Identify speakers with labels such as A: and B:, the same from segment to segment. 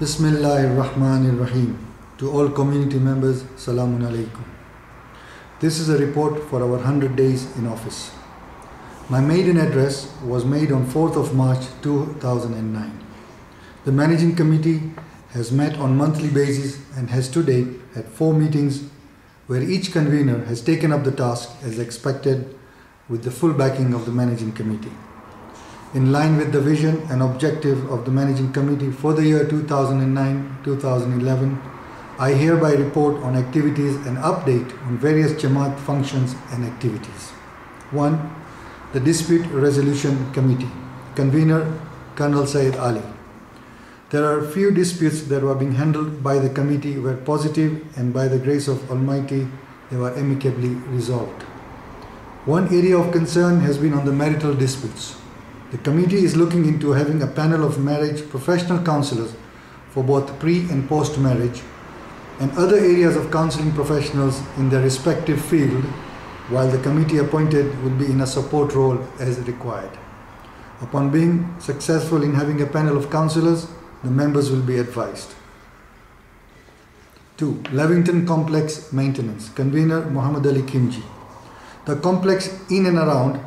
A: Bismillahirrahmanirrahim. To all community members, Salamun Alaikum. This is a report for our 100 days in office. My maiden address was made on 4th of March 2009. The Managing Committee has met on monthly basis and has to date had 4 meetings where each convener has taken up the task as expected with the full backing of the Managing Committee. In line with the vision and objective of the Managing Committee for the year 2009-2011, I hereby report on activities and update on various Jamaat functions and activities. 1. The Dispute Resolution Committee. Convener, Colonel Said Ali. There are few disputes that were being handled by the committee were positive, and by the grace of Almighty, they were amicably resolved. One area of concern has been on the marital disputes. The committee is looking into having a panel of marriage professional counselors for both pre and post marriage and other areas of counseling professionals in their respective field, while the committee appointed will be in a support role as required. Upon being successful in having a panel of counselors, the members will be advised. 2. Levington Complex Maintenance. Convener Muhammad Ali Kimji. The complex in and around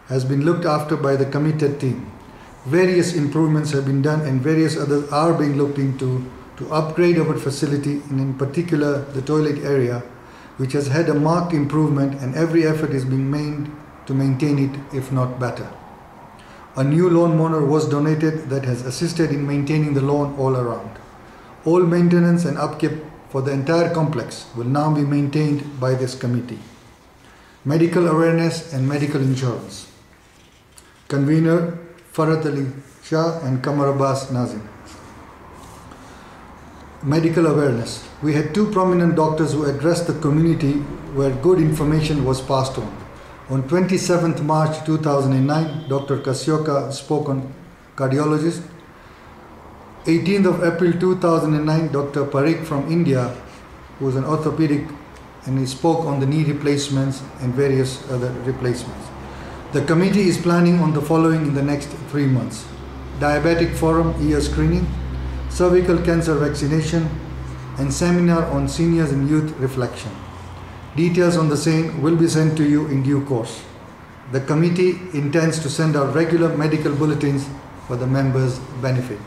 A: has been looked after by the committed team. Various improvements have been done and various others are being looked into to upgrade our facility, and in particular the toilet area, which has had a marked improvement, and every effort is being made to maintain it, if not better. A new lawn mower was donated that has assisted in maintaining the lawn all around. All maintenance and upkeep for the entire complex will now be maintained by this committee. Medical awareness and medical insurance. Convener Farhat Ali Shah and Kamar Abbas Nazim. Medical awareness. We had 2 prominent doctors who addressed the community where good information was passed on. On 27th March 2009, Dr. Kasyoka spoke on cardiologist. 18th of April 2009, Dr. Parikh from India, who is an orthopedic, and he spoke on the knee replacements and various other replacements. The committee is planning on the following in the next 3 months: Diabetic Forum ear screening, cervical cancer vaccination, and seminar on seniors and youth reflection. Details on the same will be sent to you in due course. The committee intends to send out regular medical bulletins for the members' benefit.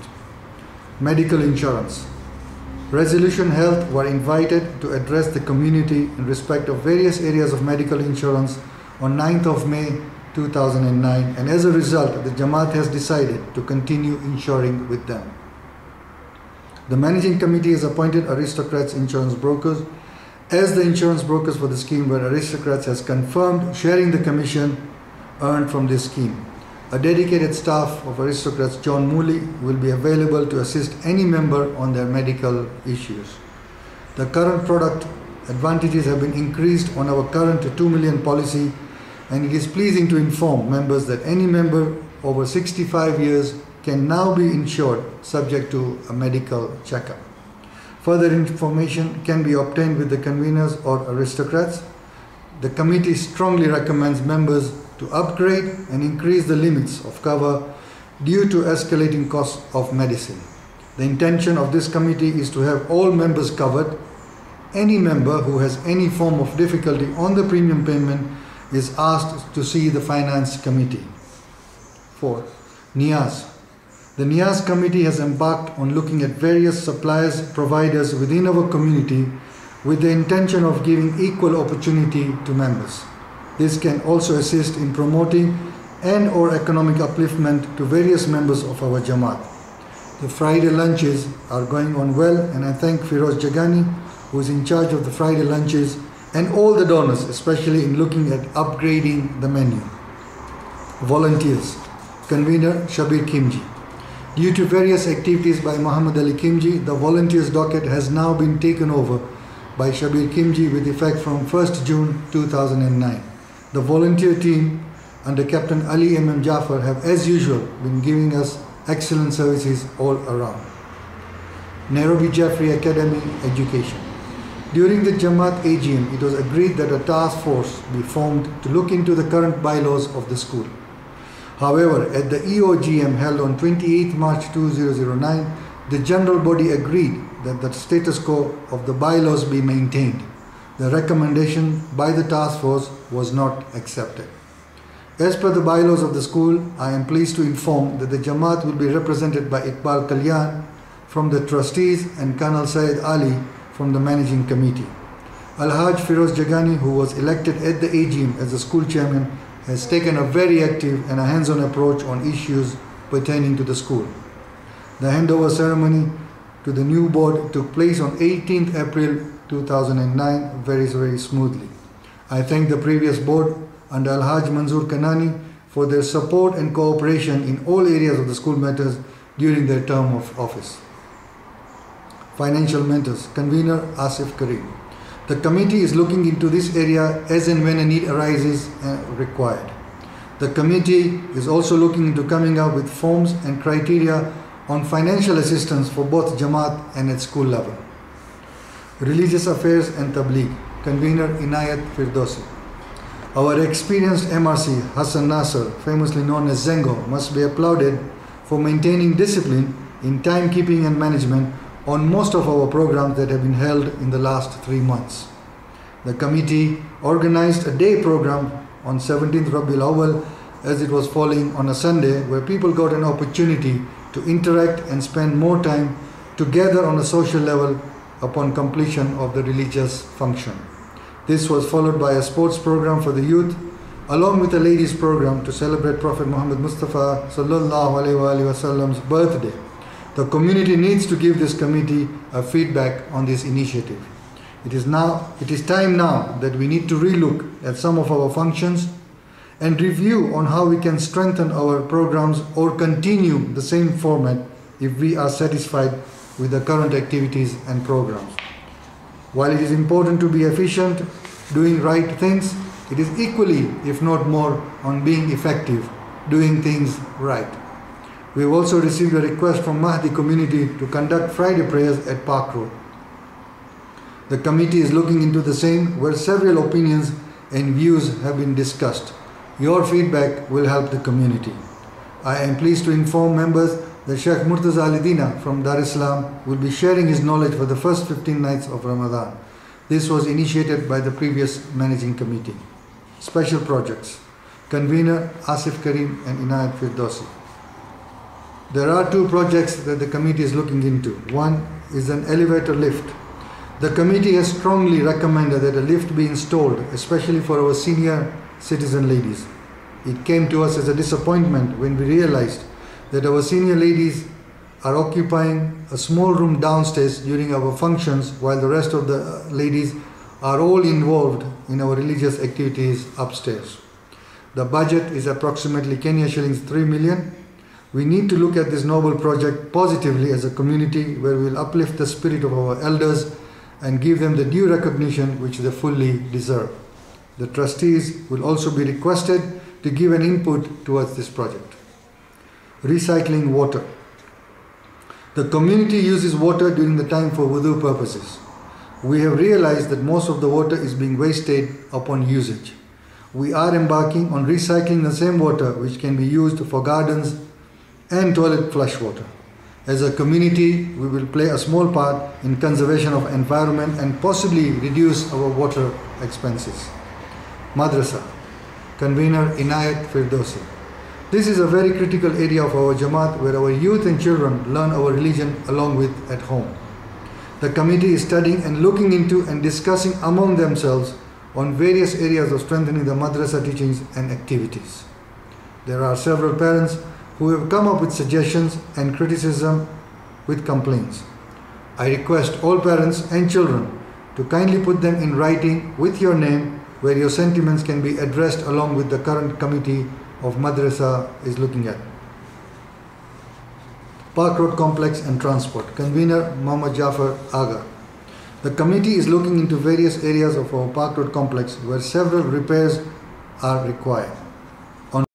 A: Medical insurance. Resolution Health were invited to address the community in respect of various areas of medical insurance on 9th of May 2009, and as a result, the Jamaat has decided to continue insuring with them. The Managing Committee has appointed Aristocrats Insurance Brokers as the insurance brokers for the scheme, where Aristocrats has confirmed sharing the commission earned from this scheme. A dedicated staff of Aristocrats, John Mooley, will be available to assist any member on their medical issues. The current product advantages have been increased on our current 2 million policy, and it is pleasing to inform members that any member over 65 years can now be insured subject to a medical checkup. Further information can be obtained with the conveners or Aristocrats. The committee strongly recommends members to upgrade and increase the limits of cover due to escalating costs of medicine. The intention of this committee is to have all members covered. Any member who has any form of difficulty on the premium payment is asked to see the Finance Committee. 4. NIAS. The NIAS committee has embarked on looking at various suppliers, providers within our community with the intention of giving equal opportunity to members. This can also assist in promoting and/or economic upliftment to various members of our Jamaat. The Friday lunches are going on well, and I thank Firoz Jagani, who is in charge of the Friday lunches, and all the donors, especially in looking at upgrading the menu. Volunteers. Convener Shabir Kimji. Due to various activities by Muhammad Ali Kimji, the volunteers docket has now been taken over by Shabir Kimji with effect from 1st June 2009. The volunteer team under Captain Ali M. Jafar have, as usual, been giving us excellent services all around. Nairobi Jeffrey Academy Education. During the Jamaat AGM, it was agreed that a task force be formed to look into the current bylaws of the school. However, at the EOGM held on 28 March 2009, The general body agreed that the status quo of the bylaws be maintained. The recommendation by the task force was not accepted. As per the bylaws of the school, I am pleased to inform that the Jamaat will be represented by Iqbal Kalyan from the trustees and Colonel Syed Ali from the managing committee. Al-Haj Firoz Jagani, who was elected at the AGM as the school chairman, has taken a very active and a hands-on approach on issues pertaining to the school. The handover ceremony to the new board took place on 18th April 2009 very smoothly. I thank the previous board under Al-Haj Manzoor Kanani for their support and cooperation in all areas of the school matters during their term of office. Financial matters. Convener Asif Karim. The committee is looking into this area as and when a need arises required. The committee is also looking into coming up with forms and criteria on financial assistance for both Jamaat and at school level. Religious Affairs and Tabligh. Convener Inayat Firdausi. Our experienced MRC Hassan Nasser, famously known as Zengo, must be applauded for maintaining discipline in timekeeping and management on most of our programs that have been held in the last 3 months. The committee organized a day program on 17th Rabiul Awwal as it was falling on a Sunday, where people got an opportunity to interact and spend more time together on a social level upon completion of the religious function. This was followed by a sports program for the youth, along with a ladies program to celebrate Prophet Muhammad Mustafa sallallahu alaihi wasallam's birthday. The community needs to give this committee a feedback on this initiative. It is time now that we need to relook at some of our functions and review on how we can strengthen our programs or continue the same format if we are satisfied with the current activities and programs. While it is important to be efficient, doing right things, it is equally, if not more, on being effective, doing things right. We have also received a request from Mahdi community to conduct Friday prayers at Park Road. The committee is looking into the same, where several opinions and views have been discussed. Your feedback will help the community. I am pleased to inform members that Sheikh Murtaza Alidina from Dar es Salaam will be sharing his knowledge for the first 15 nights of Ramadan. This was initiated by the previous managing committee. Special projects. Convener Asif Karim and Inayat Firdausi. There are 2 projects that the committee is looking into. One is an elevator lift. The committee has strongly recommended that a lift be installed, especially for our senior citizen ladies. It came to us as a disappointment when we realized that our senior ladies are occupying a small room downstairs during our functions, while the rest of the ladies are all involved in our religious activities upstairs. The budget is approximately Kenya shillings 3 million. We need to look at this noble project positively as a community, where we will uplift the spirit of our elders and give them the due recognition which they fully deserve. The trustees will also be requested to give an input towards this project. Recycling water. The community uses water during the time for wudu purposes. We have realized that most of the water is being wasted upon usage. We are embarking on recycling the same water which can be used for gardens and toilet flush water. As a community, we will play a small part in conservation of environment and possibly reduce our water expenses. Madrasa. Convener Inayat Firdausi. This is a very critical area of our Jamaat, where our youth and children learn our religion along with at home. The committee is studying and looking into and discussing among themselves on various areas of strengthening the madrasa teachings and activities. There are several parents who have come up with suggestions and criticism with complaints. I request all parents and children to kindly put them in writing with your name, where your sentiments can be addressed along with the current committee of madrasa is looking at. Park Road Complex and Transport. Convener Muhammad Jafar Aga. The committee is looking into various areas of our Park Road Complex where several repairs are required.